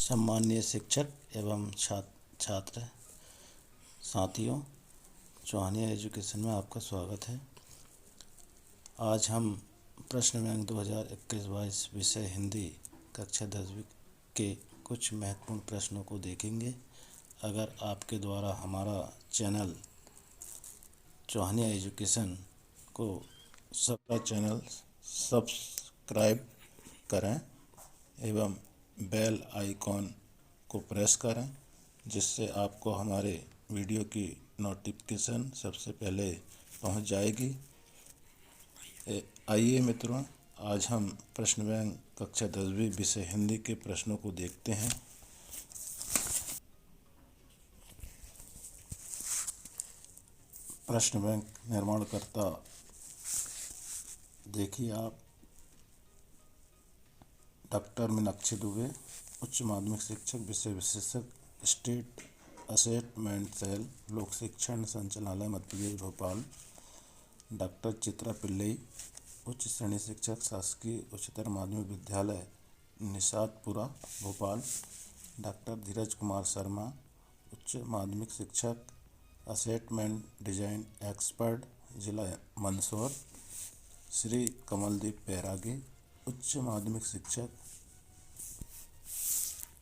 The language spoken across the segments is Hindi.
सम्माननीय शिक्षक एवं छात्र साथियों, चौहानिया एजुकेशन में आपका स्वागत है। आज हम प्रश्न बैंक 2021-22 विषय हिंदी कक्षा 10वीं के कुछ महत्वपूर्ण प्रश्नों को देखेंगे। अगर आपके द्वारा हमारा चैनल चौहानिया एजुकेशन को चैनल सब्सक्राइब करें एवं बेल आइकॉन को प्रेस करें, जिससे आपको हमारे वीडियो की नोटिफिकेशन सबसे पहले पहुंच जाएगी। आइए मित्रों, आज हम प्रश्न बैंक कक्षा 10वीं विषय हिंदी के प्रश्नों को देखते हैं। प्रश्न बैंक निर्माणकर्ता देखिए आप, डॉक्टर मीनाक्षी दुबे, उच्च माध्यमिक शिक्षक, विषय विशेषज्ञ, स्टेट असेसमेंट सेल, लोक शिक्षण संचालनालय मध्य प्रदेश भोपाल। डॉक्टर चित्रा पिल्लई, उच्च श्रेणी शिक्षक, शासकीय उच्चतर माध्यमिक विद्यालय निषादपुरा भोपाल। डॉक्टर धीरज कुमार शर्मा, उच्च माध्यमिक शिक्षक, असेसमेंट डिजाइन एक्सपर्ट, जिला मंदसौर। श्री कमलदीप बैरागी, उच्च माध्यमिक शिक्षक,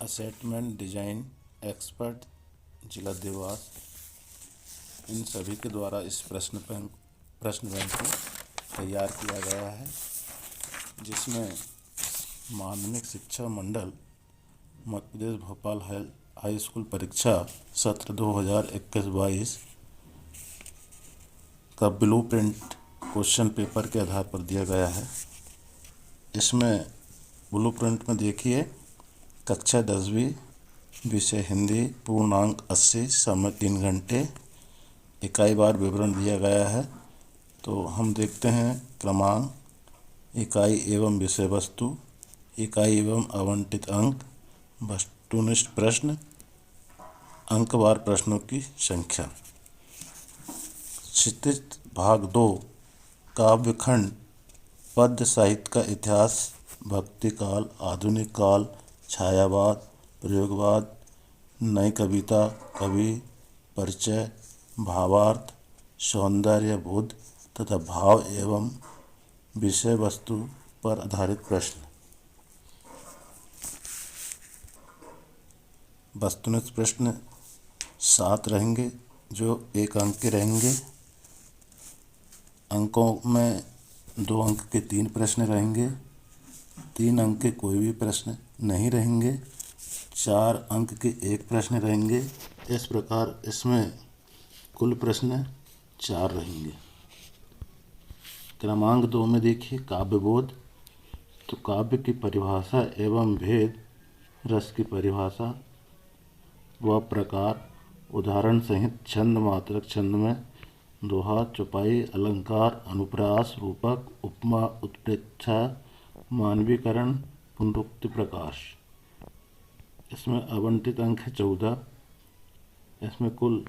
असेसमेंट डिजाइन एक्सपर्ट, जिला देवास। इन सभी के द्वारा इस प्रश्न बैंक को तैयार किया गया है, जिसमें माध्यमिक शिक्षा मंडल मध्य प्रदेश भोपाल हाई स्कूल परीक्षा सत्र 2021-22 का ब्लूप्रिंट क्वेश्चन पेपर के आधार पर दिया गया है। इसमें ब्लूप्रिंट में देखिए, कक्षा 10वीं विषय हिंदी, पूर्णांक 80, समय 3 घंटे, इकाई बार विवरण दिया गया है। तो हम देखते हैं क्रमांक, इकाई एवं विषय वस्तु, इकाई एवं आवंटित अंक, वस्तुनिष्ठ प्रश्न, अंकवार प्रश्नों की संख्या। क्षितिज भाग 2, काव्यखंड, पद्य साहित्य का इतिहास, भक्ति काल, आधुनिक काल, छायावाद, प्रयोगवाद, नई कविता, कवि परिचय, भावार्थ, सौंदर्य बोध तथा भाव एवं विषय वस्तु पर आधारित प्रश्न। वस्तुनिष्ठ प्रश्न 7 रहेंगे, जो 1 अंक के रहेंगे। अंकों में 2 अंक के 3 प्रश्न रहेंगे, 3 अंक के कोई भी प्रश्न नहीं रहेंगे, 4 अंक के 1 प्रश्न रहेंगे। इस प्रकार इसमें कुल प्रश्न 4 रहेंगे। क्रमांक 2 में देखिए काव्यबोध, तो काव्य की परिभाषा एवं भेद, रस की परिभाषा व प्रकार, उदाहरण सहित छंद, मात्रक छंद में दोहा, चौपाई, अलंकार, अनुप्रास, रूपक, उपमा, उत्प्रेक्षा, मानवीकरण, पुनरुक्ति, प्रकाश। इसमें आवंटित अंक है 14। इसमें कुल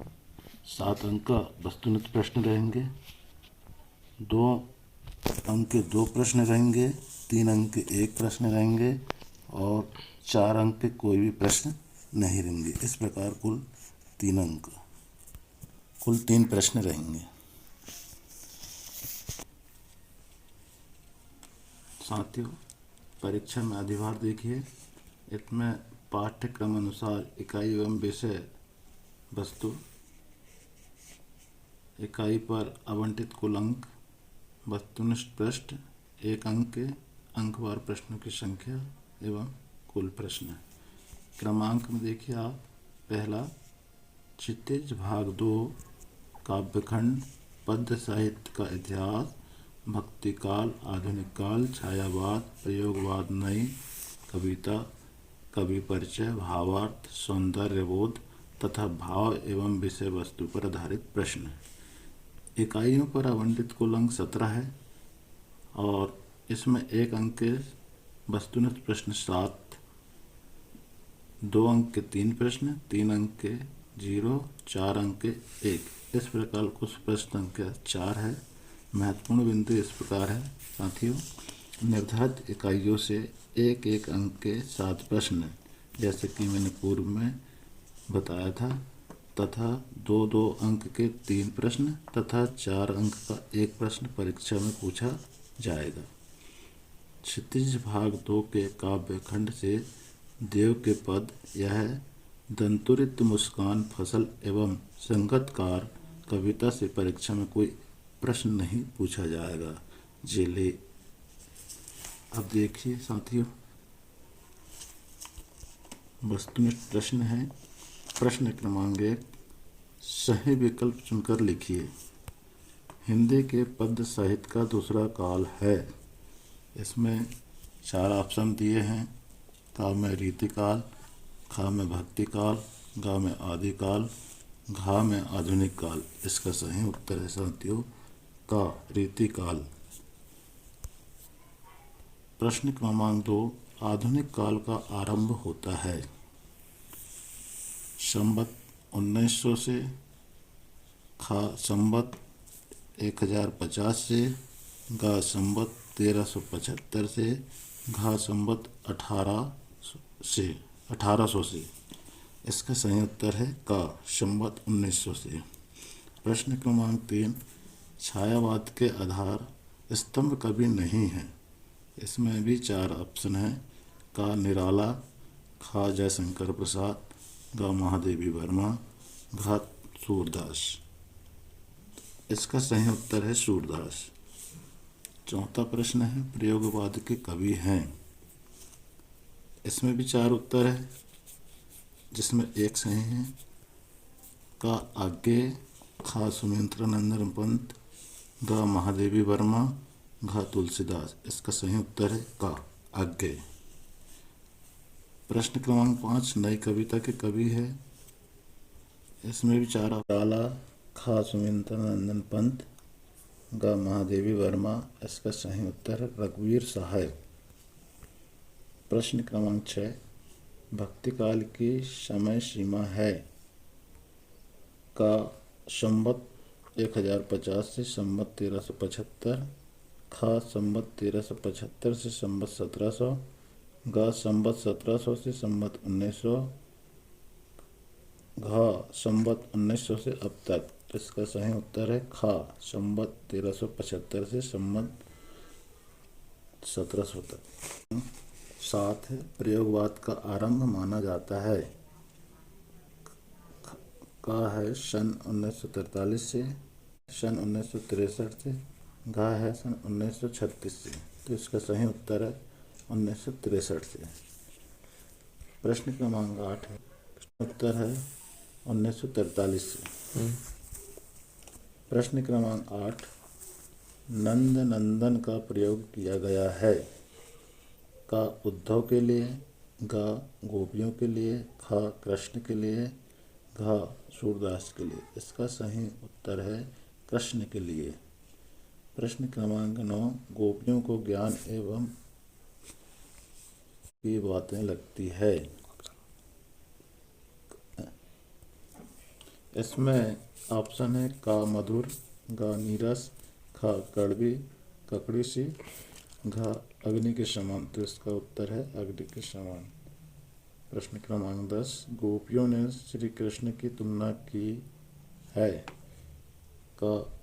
7 अंक का वस्तुनिष्ठ प्रश्न रहेंगे, 2 अंक के 2 प्रश्न रहेंगे, 3 अंक के 1 प्रश्न रहेंगे और 4 अंक के कोई भी प्रश्न नहीं रहेंगे। इस प्रकार कुल 3 प्रश्न रहेंगे। साथियों, परीक्षा में अधिभार देखिए, इसमें पाठ्यक्रम अनुसार इकाई एवं विषय वस्तु, इकाई पर आवंटित कुल अंक, वस्तुनिष्ठ प्रश्न, 1 अंक के अंकवार प्रश्नों की संख्या एवं कुल प्रश्न। क्रमांक में देखिए आप, पहला क्षितिज भाग 2, काव्यखंड, पद्य साहित्य का इतिहास, भक्ति काल, आधुनिक काल, छायावाद, प्रयोगवाद, नई कविता, कवि परिचय, भावार्थ, सौंदर्य बोध तथा भाव एवं विषय वस्तु पर आधारित प्रश्न। इकाइयों पर आवंटित कुल अंक 17 है और इसमें 1 अंक के वस्तुनिष्ठ प्रश्न 7, 2 अंक के 3 प्रश्न, 3 अंक के 0, 4 अंक के 1। इस प्रकार कुछ प्रश्न संख्या 4 है। महत्वपूर्ण बिंदु इस प्रकार है साथियों, निर्धारित इकाइयों से 1-1 अंक के 7 प्रश्न जैसे कि मैंने पूर्व में बताया था, तथा 2-2 अंक के 3 प्रश्न तथा 4 अंक का 1 प्रश्न परीक्षा में पूछा जाएगा। क्षितिज भाग 2 के काव्य खंड से देव के पद, यह दंतुरित मुस्कान फसल एवं संगतकार कविता से परीक्षा में कोई प्रश्न नहीं पूछा जाएगा। जेले अब देखिए साथियों, वस्तुनिष्ठ प्रश्न है। प्रश्न क्रमांक 1, सही विकल्प चुनकर लिखिए। हिंदी के पद्य साहित्य का दूसरा काल है। इसमें 4 ऑप्शन दिए हैं। का में रीतिकाल, खा में भक्ति काल, गा में आदिकाल, घा में आधुनिक काल। इसका सही उत्तर है साथियों का रीतिकाल। प्रश्न क्रमांक 2, आधुनिक काल का आरंभ होता है संवत 1900 से, खा संवत 1050 से, गा संवत 1375 से, घा संवत 1800 से। इसका सही उत्तर है का संवत 1900 से। प्रश्न क्रमांक 3, छायावाद के आधार स्तंभ कवि नहीं है। इसमें भी 4 ऑप्शन है। का निराला, खा जयशंकर प्रसाद, गा महादेवी वर्मा, घा सूरदास। इसका सही उत्तर है सूरदास। चौथा प्रश्न है, प्रयोगवाद के कवि हैं। इसमें भी 4 उत्तर है, जिसमें एक सही है। का आगे, खा सुमित्रानंदन पंत, गा महादेवी वर्मा, घा तुलसीदास। इसका सही उत्तर है का आगे। प्रश्न क्रमांक 5, नई कविता के कवि है। इसमें भी 4 काला, खा सुमित्रानंदन पंत, गा महादेवी वर्मा। इसका सही उत्तर है रघुवीर सहाय। प्रश्न क्रमांक 6, भक्ति काल की समय सीमा है। का संवत 1050 से संवत 1375, खा संवत 1375 से संवत 1700, गा संवत 1700 से संवत 1900, घा संवत 1900 से अब तक। इसका सही उत्तर है खा संवत 1375 से संवत 1700 तक। 7 है, प्रयोगवाद का आरंभ माना जाता है। का है सन 1943 से, सन 1963 से, घा है सन 1936 से। तो इसका सही उत्तर है 1963 से। प्रश्न क्रमांक 8 है, उत्तर है 1943 से। प्रश्न क्रमांक 8, नंद नंदन का प्रयोग किया गया है। का उद्धव के लिए, गा गोपियों के लिए, खा कृष्ण के लिए, घा सूरदास के लिए। इसका सही उत्तर है कृष्ण के लिए। प्रश्न क्रमांक 9, गोपियों को ज्ञान एवं की बातें लगती है। इसमें ऑप्शन है का मधुर, गा नीरस, खा कड़वी ककड़ी सी, घा अग्नि के समान। तो इसका उत्तर है अग्नि के समान। प्रश्न क्रमांक 10, गोपियों ने श्री कृष्ण की तुलना की है। का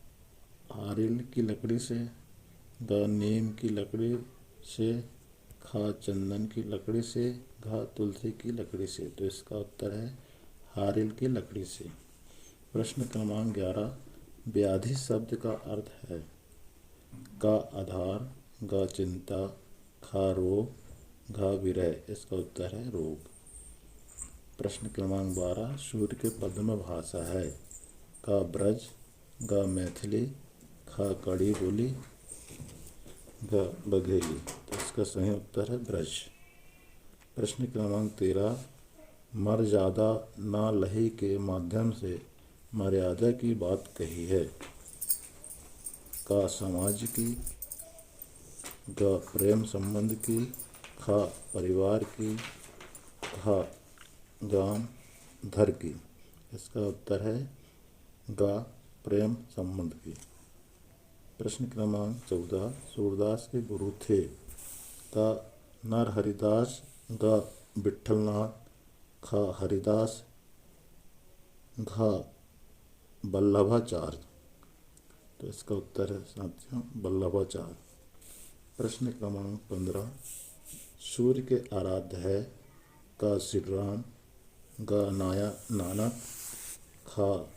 हारिल की लकड़ी से, गा नीम की लकड़ी से, खा चंदन की लकड़ी से, घा तुलसी की लकड़ी से। तो इसका उत्तर है हारिल की लकड़ी से। प्रश्न क्रमांक 11, व्याधि शब्द का अर्थ है। का आधार, गा चिंता, खा रोग, घा विरह। इसका उत्तर है रोग। प्रश्न क्रमांक 12, सूर्य के पद में भाषा है। का ब्रज, गा मैथिली, खा कड़ी बोली, गा बघेली। तो इसका सही उत्तर है ब्रज। प्रश्न क्रमांक 13, मर्यादा ना लही के माध्यम से मर्यादा की बात कही है। का समाज की, गा प्रेम संबंध की, खा परिवार की, खा गांव धर की। इसका उत्तर है गा प्रेम संबंध की। प्रश्न क्रमांक 14, सूरदास के गुरु थे। का नर हरिदास, गा विठलनाथ, ख हरिदास, घ वल्लभाचार्य। तो इसका उत्तर है साथियों वल्लभाचार्य। प्रश्न क्रमांक 15, सूर्य के आराध्य है, क श्री राम, ग नानक, ख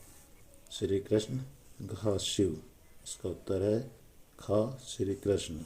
श्री कृष्ण, घ शिव। इसका उत्तर है ख श्री कृष्ण।